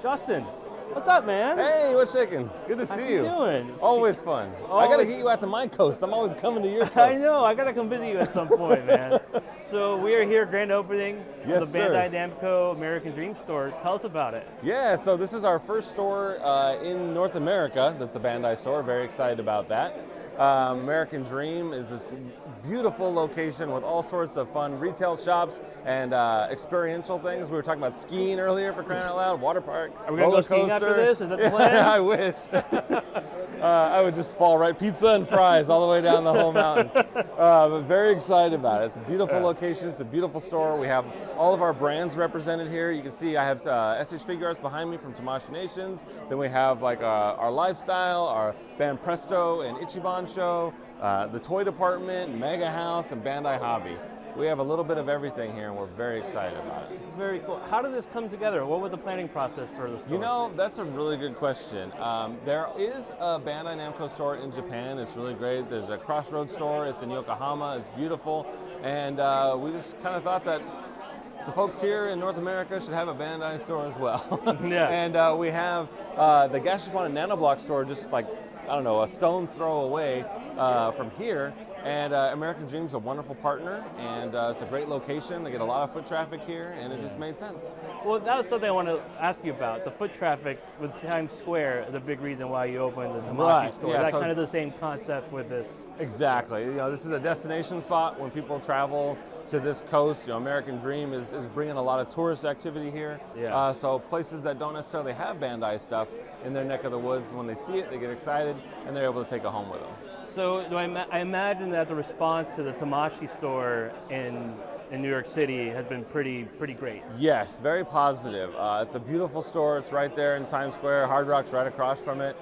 Justin, what's up, man? Hey, what's shaking? Good to How see you you. doing? Always fun. I gotta get you out to my coast. I'm always coming to your coast. I know. I gotta come visit you at some point, man. So we are here, grand opening Yes, of the Bandai Namco American Dream store. Tell us about it. Yeah, so this is our first store in North America that's a Bandai store. Very excited about that. American Dream is this beautiful location with all sorts of fun retail shops and experiential things. We were talking about skiing earlier, for crying out loud, water park, Are we going to go skiing after this? Is that the plan? I wish. I would just fall right, pizza and fries all the way down the whole mountain. But very excited about it. It's a beautiful location. It's a beautiful store. We have all of our brands represented here. You can see I have SH Figure Arts behind me from Tamashii Nations. Then we have like our lifestyle, our Band Presto and Ichiban show, the toy department, Mega House, and Bandai Hobby. We have a little bit of everything here, and we're very excited about it. Very cool. How did this come together? What was the planning process for the store? You know, that's a really good question. There is a Bandai Namco store in Japan. It's really great. There's a Crossroads store. It's in Yokohama. It's beautiful. And we just kind of thought that the folks here in North America should have a Bandai store as well. Yeah. And we have the Gashapon and Nanoblock store just like, I don't know, a stone throw away from here. And American Dream's a wonderful partner, and it's a great location. They get a lot of foot traffic here, and it just made sense. Well, that was something I want to ask you about. The foot traffic with Times Square, the big reason why you opened the Tamashii store. Yeah, That's kind of the same concept with this. Exactly. You know, this is a destination spot when people travel to this coast. You know, American Dream is bringing a lot of tourist activity here. Yeah. So places that don't necessarily have Bandai stuff in their neck of the woods, when they see it, they get excited, and they're able to take it home with them. So I imagine that the response to the Tamashii store in New York City has been pretty great. Yes, very positive. It's a beautiful store. It's right there in Times Square. Hard Rock's right across from it.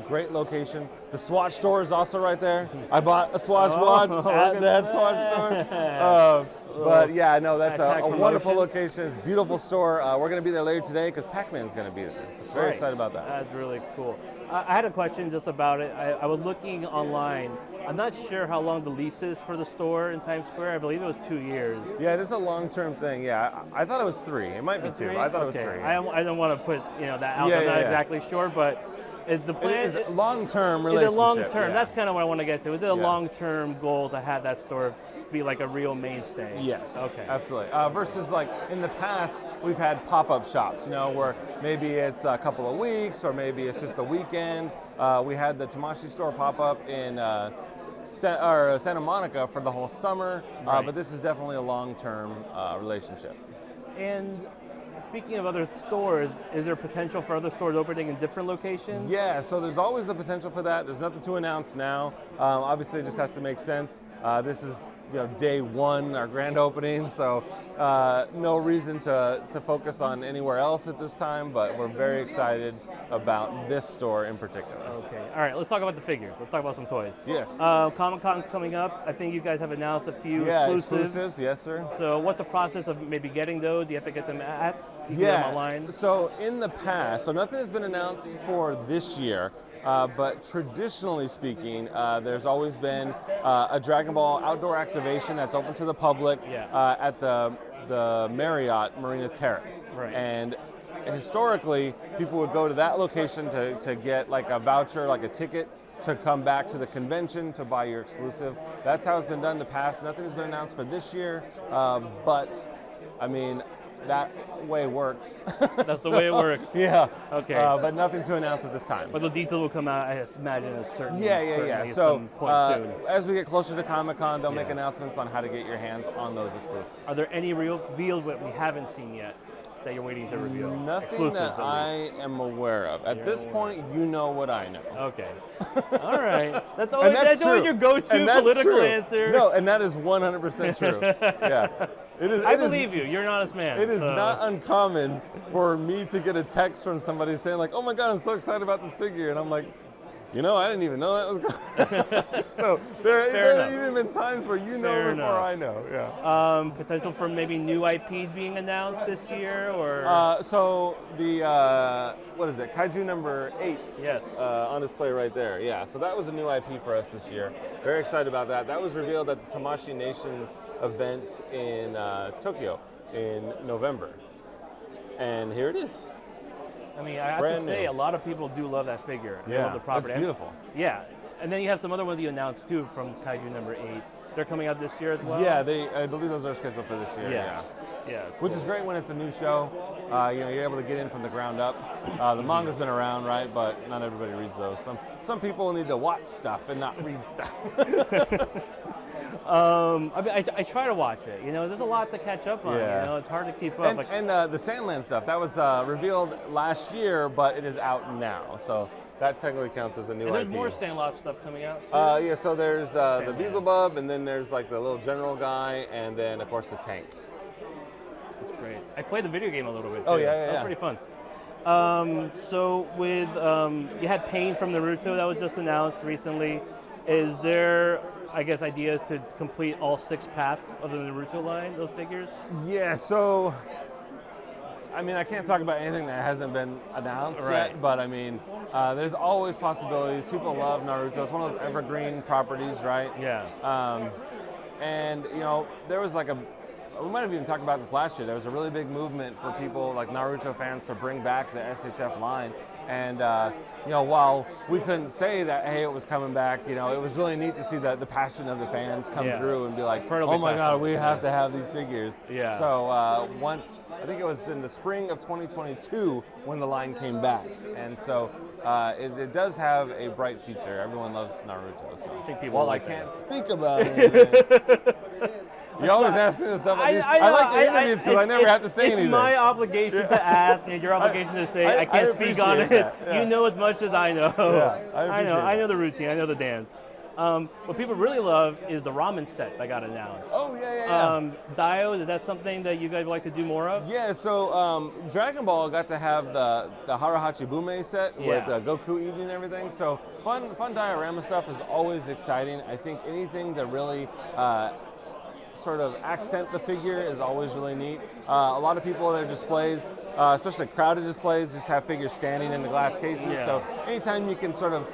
Great location. The Swatch store is also right there. I bought a Swatch watch at that Swatch store. But yeah, no, that's a wonderful location. It's a beautiful store. We're going to be there later today because Pac-Man's going to be there. Very excited about that. That's really cool. I had a question just about it. I was looking online. I'm not sure how long the lease is for the store in Times Square. I believe it was 2 years. Yeah, it is a long-term thing. Yeah, I thought it was 3. It might be 2. I thought it was 3. I don't want to put that out. I'm not exactly sure, but is the plan? It is a long-term relationship. Is it long-term? Yeah. That's kind of what I want to get to. Is it a long-term goal to have that store be like a real mainstay? Yes. Okay. Absolutely. Versus like in the past, we've had pop-up shops, you know, where maybe it's a couple of weeks or maybe it's just a weekend. We had the Tamashii store pop up in Santa Monica for the whole summer, but this is definitely a long-term relationship. And speaking of other stores, is there potential for other stores opening in different locations? Yeah, so there's always the potential for that. There's nothing to announce now. Obviously, it just has to make sense. This is day 1, our grand opening, so no reason to focus on anywhere else at this time, but we're very excited about this store in particular. Okay, all right, let's talk about the figures. Let's talk about some toys. Yes. Comic-Con's coming up. I think you guys have announced a few exclusives. Yes, sir. So what's the process of maybe getting those? Do you have to get them online? So in the past, so nothing has been announced for this year, but traditionally speaking, there's always been a Dragon Ball outdoor activation that's open to the public at the Marriott Marina Terrace. Right. And historically, people would go to that location to get like a voucher, like a ticket, to come back to the convention to buy your exclusive. That's how it's been done in the past. Nothing has been announced for this year, but I mean, that way works. That's the way it works. Yeah. Okay. But nothing to announce at this time. But the details will come out, I imagine, at certain So some point soon. as we get closer to Comic-Con, they'll make announcements on how to get your hands on those exclusives. Are there any revealed that we haven't seen yet that you're waiting to reveal? Nothing that I am aware of. At this point, you know what I know. Okay. All right. That's always your go-to political answer. No, and that is 100% true. Yeah. I believe you. You're an honest man. It is not uncommon for me to get a text from somebody saying like, "Oh my God, I'm so excited about this figure," and I'm like, "You know, I didn't even know that was going." So there have even been times where you know before I know. Yeah. Potential for maybe new IP being announced this year, or so the what is it? Kaiju number 8. Yes. On display right there. Yeah. So that was a new IP for us this year. Very excited about that. That was revealed at the Tamashii Nations event in Tokyo in November, and here it is. I mean, I have to say, a lot of people do love that figure. They love the property. That's beautiful. Yeah, and then you have some other ones you announced too from Kaiju number 8. They're coming out this year as well. Yeah, I believe those are scheduled for this year. Yeah. Which is great when it's a new show. You're able to get in from the ground up. The manga's been around, right? But not everybody reads those. Some people need to watch stuff and not read stuff. I try to watch it. There's a lot to catch up on. It's hard to keep up. And the Sandland stuff, that was revealed last year, but it is out now. So that technically counts as a new IP. There's more Sandlot stuff coming out too? Yeah, so there's the Beelzebub, and then there's like the little general guy, and then of course the tank. That's great. I played the video game a little bit too. Oh, yeah. That was pretty fun. So with, you had Pain from Naruto that was just announced recently. Is there, I guess, ideas to complete all 6 paths of the Naruto line, those figures? Yeah, so, I mean, I can't talk about anything that hasn't been announced yet, but I mean, there's always possibilities. People love Naruto. It's one of those evergreen properties, right? Yeah. And, there was like we might have even talked about this last year. There was a really big movement for people like Naruto fans to bring back the SHF line. And, while we couldn't say that, hey, it was coming back, it was really neat to see the passion of the fans come through and be like, oh my God, we have to have these figures. Yeah. So I think it was in the spring of 2022 when the line came back. And so it does have a bright future. Everyone loves Naruto. So I think people I can't speak about it. You always ask me this stuff. I like your interviews because I never have to say anything. It's my obligation to ask, and your obligation to say I can't speak on it. Yeah. You know as much as I know. Yeah, I know the routine. I know the dance. What people really love is the ramen set that got announced. Oh, yeah. Dio, is that something that you guys would like to do more of? Yeah, so Dragon Ball got to have the Harahachi Bume set with Goku eating and everything. So fun diorama stuff is always exciting. I think anything that really sort of accent the figure is always really neat. A lot of people at their displays, especially crowded displays, just have figures standing in the glass cases. Yeah. So anytime you can sort of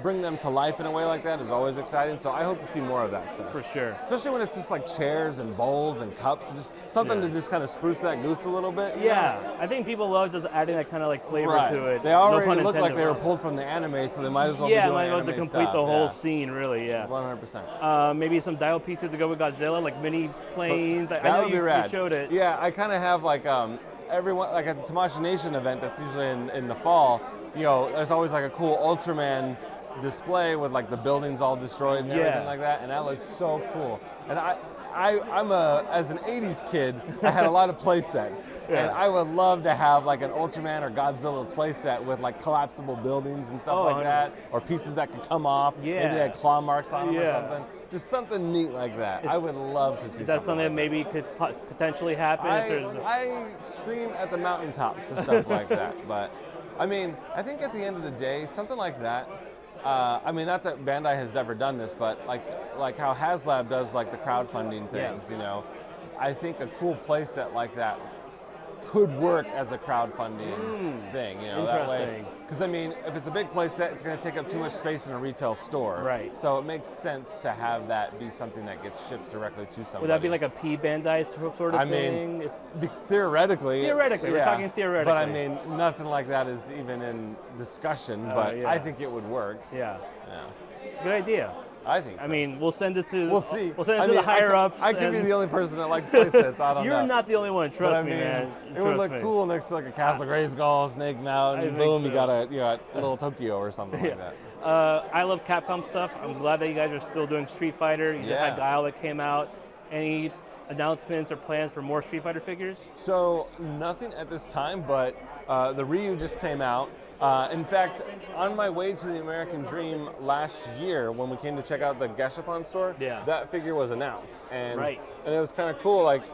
bring them to life in a way like that is always exciting. So I hope to see more of that stuff. For sure. Especially when it's just like chairs and bowls and cups, just something to just kind of spruce that goose a little bit. Yeah, I think people love just adding that kind of like flavor to it. They already look like they were pulled from the anime, so they might as well be doing might as well to complete the whole scene, really. 100%. Maybe some dial pieces to go with Godzilla, like mini planes. So I know would be rad. You showed it. Yeah, I kind of have like everyone, like at the Tamashii Nation event that's usually in the fall, there's always like a cool Ultraman display with like the buildings all destroyed and everything like that, and that looks so cool. And as an 80s kid, I had a lot of play sets, and I would love to have like an Ultraman or Godzilla play set with like collapsible buildings and stuff like that, or pieces that could come off, maybe they had claw marks on them or something. Just something neat like that. I would love to see. Is that something that like maybe could potentially happen? I scream at the mountaintops for stuff like that, but I mean, I think at the end of the day, something like that. I mean, not that Bandai has ever done this, but like how HasLab does like the crowdfunding things, I think a cool playset like that could work as a crowdfunding thing, that way. Because I mean, if it's a big playset, it's going to take up too much space in a retail store. Right. So it makes sense to have that be something that gets shipped directly to somebody. Would that be like a P Bandai sort of thing? Mean, theoretically. Theoretically, we're talking theoretically. But I mean, nothing like that is even in discussion. But I think it would work. Yeah. It's a good idea. I think so. I mean, we'll send it to. We'll see. We'll send it to the higher ups. I could be the only person that likes playsets. I don't know. You're not the only one. Trust me, man. It would look cool next to like a Castle Grayskull, Snake Mountain, and boom, you got a little Tokyo or something like that. I love Capcom stuff. I'm glad that you guys are still doing Street Fighter. You just had Guile that came out. Any announcements or plans for more Street Fighter figures? So nothing at this time, but the Ryu just came out. In fact, on my way to the American Dream last year, when we came to check out the Gashapon store, that figure was announced, and it was kind of cool. Like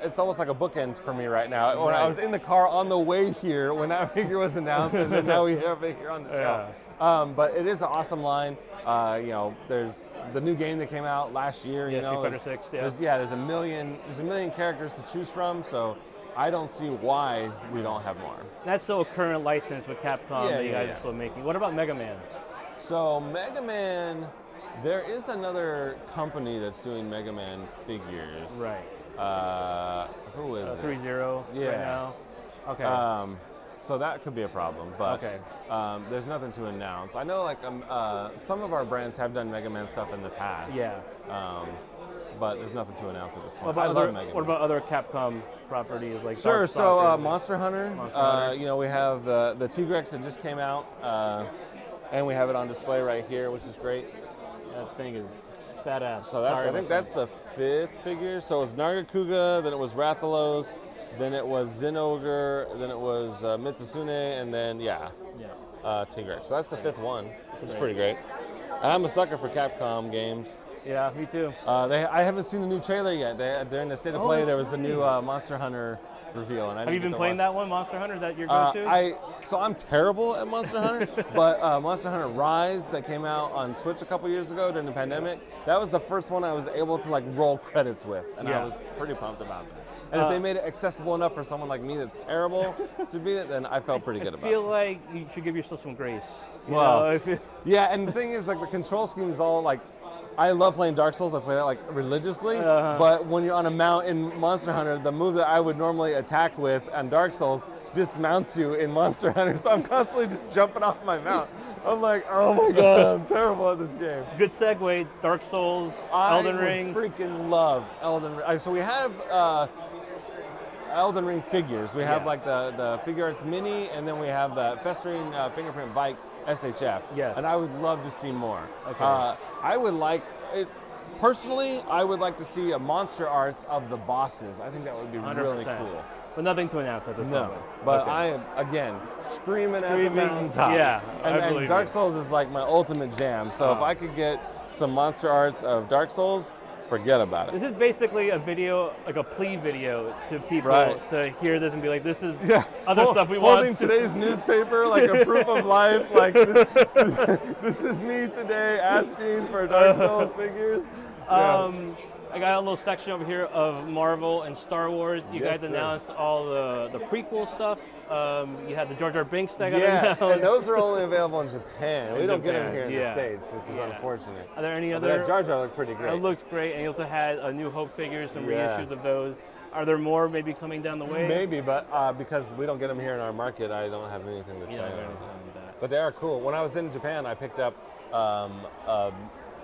it's almost like a bookend for me right now. When I was in the car on the way here, when that figure was announced, and then now we have it here on the shelf. But it is an awesome line. There's the new game that came out last year. Street Fighter 6. There's a million characters to choose from. So I don't see why we don't have more. That's still a current license with Capcom that you guys are still making. What about Mega Man? So Mega Man, there is another company that's doing Mega Man figures. Right. Who is it? 3-0 right now. Okay. So that could be a problem, but Okay. there's nothing to announce. I know like some of our brands have done Mega Man stuff in the past. Yeah. But there's nothing to announce at this point. What about, I love Mega Man. what about other Capcom properties like Sure. Dark So Stalker? Monster Hunter. Monster Hunter. You know, we have the Tigrex that just came out, and we have it on display right here, which is great. That thing is badass. So that's, Sorry, I think that's the 5th figure. So it was Nargacuga, then it was Rathalos, then it was Zinogre, then it was Mitsusune, and then Tigrex. So that's the 5th one, which is pretty great. And I'm a sucker for Capcom games. Yeah, me too. I haven't seen the new trailer yet. During the State of Play, there was the new Monster Hunter reveal. And Have you been playing that one, Monster Hunter? Is that your go-to? So I'm terrible at Monster Hunter, but Monster Hunter Rise that came out on Switch a couple years ago during the pandemic, that was the first one I was able to like roll credits with, and I was pretty pumped about that. And if they made it accessible enough for someone like me that's terrible to beat it, then I felt pretty good about it. I feel like you should give yourself some grace. Yeah, and the thing is, like the control scheme is all like, I love playing Dark Souls. I play that like religiously. But when you're on a mount in Monster Hunter, the move that I would normally attack with on Dark Souls dismounts you in Monster Hunter. So I'm constantly just jumping off my mount. I'm like, oh my god, I'm terrible at this game. Good segue. Dark Souls, Elden Ring. I freaking love Elden Ring. So we have Elden Ring figures. We have like the Figure Arts Mini, and then we have the Festering Fingerprint Vike SHF. Yes. And I would love to see more. Okay. I would like it. Personally, I would like to see a monster arts of the bosses. I think that would be 100%. really cool. But nothing to announce at this moment. But I am, again, screaming at the mountaintop. Yeah, and Dark Souls is like my ultimate jam. So if I could get some monster arts of Dark Souls, forget about it. This is basically a video, like a plea video to people to hear this and be like, this is other stuff we want. Holding today's newspaper like a proof of life. Like this is me today asking for Dark Souls figures. I got a little section over here of Marvel and Star Wars. You guys announced all the prequel stuff. You had the Jar Jar Binks that got announced. And those are only available in Japan. We don't get them here in the States, which is unfortunate. Are there any other? But that Jar Jar looked pretty great. It looked great, and you also had a New Hope figures, some reissues of those. Are there more maybe coming down the way? Maybe, but because we don't get them here in our market, I don't have anything to say on that. But they are cool. When I was in Japan, I picked up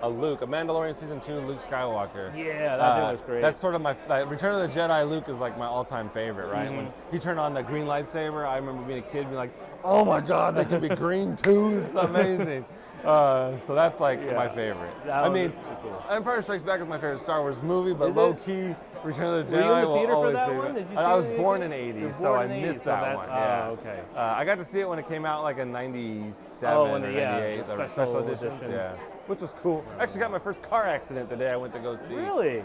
a Luke, a Mandalorian Season 2 Luke Skywalker. Yeah, that thing was great. That's sort of my, Return of the Jedi Luke is like my all-time favorite, right? When he turned on the green lightsaber, I remember being a kid being like, oh my God, they can be green too, it's amazing. So that's like my favorite. I mean, cool. Empire Strikes Back is my favorite Star Wars movie, but low-key, Return of the Jedi will always be. I was born in '80, so I missed that one. Okay. I got to see it when it came out like in '97 or '98, the special editions. Yeah. Which was cool. I actually got my first car accident the day I went to go see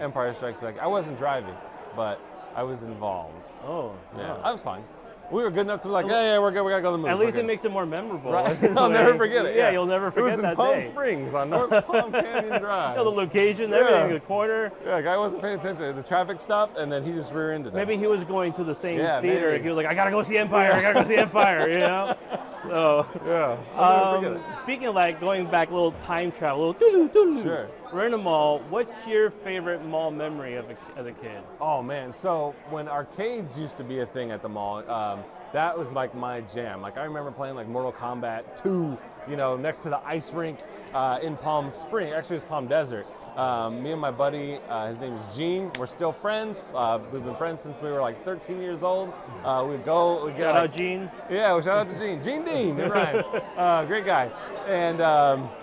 Empire Strikes Back. I wasn't driving, but I was involved. Oh, yeah. I was fine. We were good enough to be like, yeah, we're good. We gotta go to the movies. At least it makes it more memorable. Right. I'll never forget it. Yeah, you'll never forget that day. It was in Palm Springs on North Palm Canyon Drive. The location, everything, the corner. Yeah, the guy wasn't paying attention. The traffic stopped, and then he just rear-ended us. Maybe he was going to the same theater. Maybe. He was like, I gotta go see Empire. I gotta go see Empire. You know. So I'll never forget it. Speaking of like going back, a little time travel, Sure. We're in a mall. What's your favorite mall memory as a kid? Oh man, so when arcades used to be a thing at the mall, that was like my jam. Like I remember playing like Mortal Kombat 2, you know, next to the ice rink in Palm Springs. Actually, it's Palm Desert. Me and my buddy, his name is Gene. We're still friends. We've been friends since we were like 13 years old. We'd go, we'd get shout out Gene. Yeah, shout out to Gene. Gene Dean, you're right. Great guy. And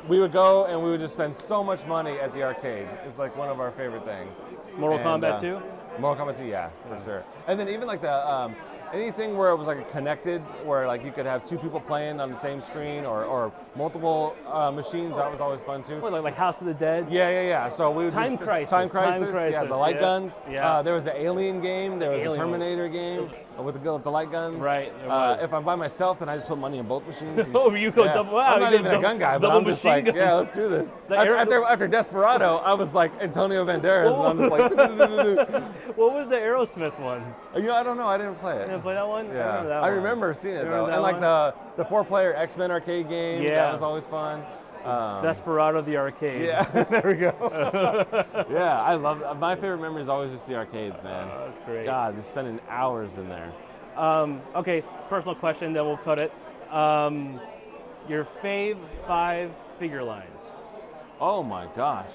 we would go and we would just spend so much money at the arcade. It's like one of our favorite things. Mortal Kombat 2? Mortal Kombat 2, yeah, for sure. And then even like the anything where it was like connected, where like you could have two people playing on the same screen or multiple machines, that was always fun too. What, like House of the Dead? Yeah. So we would Time Crisis. Yeah, the light guns. Yeah. There was an Alien game. There was a Terminator game with the light guns. Right. If I'm by myself, then I just put money in both machines. Oh, you go double. Wow, I'm not even a gun guy, but I'm just like, yeah, let's do this. After Desperado, I was like Antonio Banderas, and I'm just like. What was the Aerosmith one? You know, I don't know. I didn't play it. You didn't play that one? Yeah. I remember seeing it though, and like the 4-player X-Men arcade game. Yeah. That was always fun. Desperado the arcade. Yeah, there we go. Yeah, I love. My favorite memory is always just the arcades, man. That's great. God, just spending hours in there. Okay, personal question, then we'll cut it. Your fave 5 figure lines. Oh my gosh.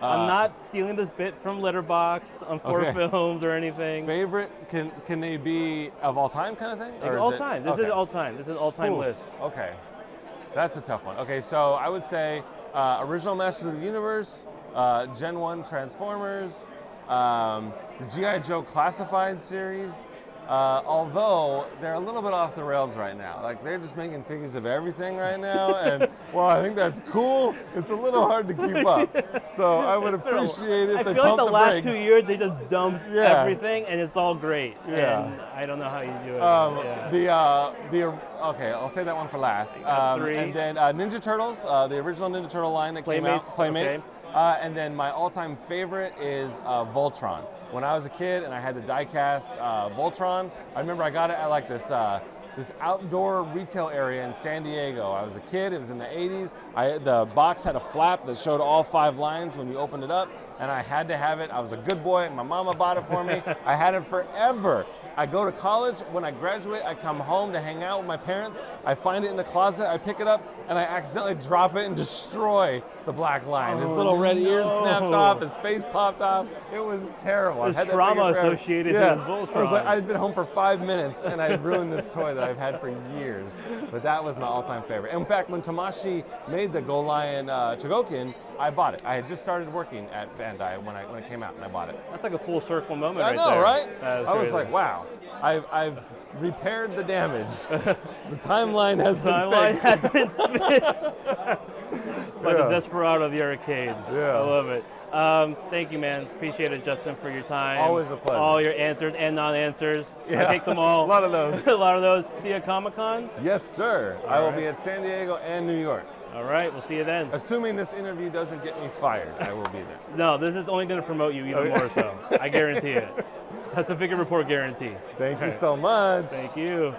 I'm not stealing this bit from Letterbox on 4 films or anything. Favorite, can they be of all time kind of thing? Or All is it, time. This is all time. This is an all-time Ooh, list. Okay, that's a tough one. Okay, so I would say original Masters of the Universe, Gen 1 Transformers, the G.I. Joe Classified series, although they're a little bit off the rails right now. Like, they're just making figures of everything right now, and while I think that's cool, it's a little hard to keep up. So I would appreciate if I they feel like pump the the last brakes. 2 years they just dumped everything, and it's all great. Yeah. And I don't know how you do it. Okay, I'll say that one for last. got 3. And then Ninja Turtles, the original Ninja Turtle line that came out, Playmates. Okay. And then my all-time favorite is Voltron. When I was a kid and I had the die-cast Voltron, I remember I got it at like this outdoor retail area in San Diego. I was a kid, it was in the 80s. The box had a flap that showed all 5 lines when you opened it up, and I had to have it. I was a good boy, and my mama bought it for me. I had it forever. I go to college, when I graduate, I come home to hang out with my parents. I find it in the closet, I pick it up, and I accidentally drop it and destroy the black line. His little red ears snapped off, his face popped off. It was terrible. There's trauma associated to this Voltron. I was like, I'd been home for 5 minutes, and I ruined this toy that I've had for years. But that was my all-time favorite. In fact, when Tamashii made the Go Lion Chogokin, I bought it. I had just started working at Bandai when it came out, and I bought it. That's like a full circle moment I right know, there. right? That's I was crazy. like, wow, I've repaired the damage. The timeline has been fixed. Has been fixed. Like the Desperado of the arcade. Yeah. I love it. Thank you, man. Appreciate it, Justin, for your time. Always a pleasure. All your answers and non-answers. Yeah. I take them all. A lot of those. A lot of those. See you at Comic-Con? Yes, sir. I will be at San Diego and New York. All right, we'll see you then. Assuming this interview doesn't get me fired, I will be there. No, this is only going to promote you even more so. I guarantee it. That's a Figure Report guarantee. Thank you so much. Thank you.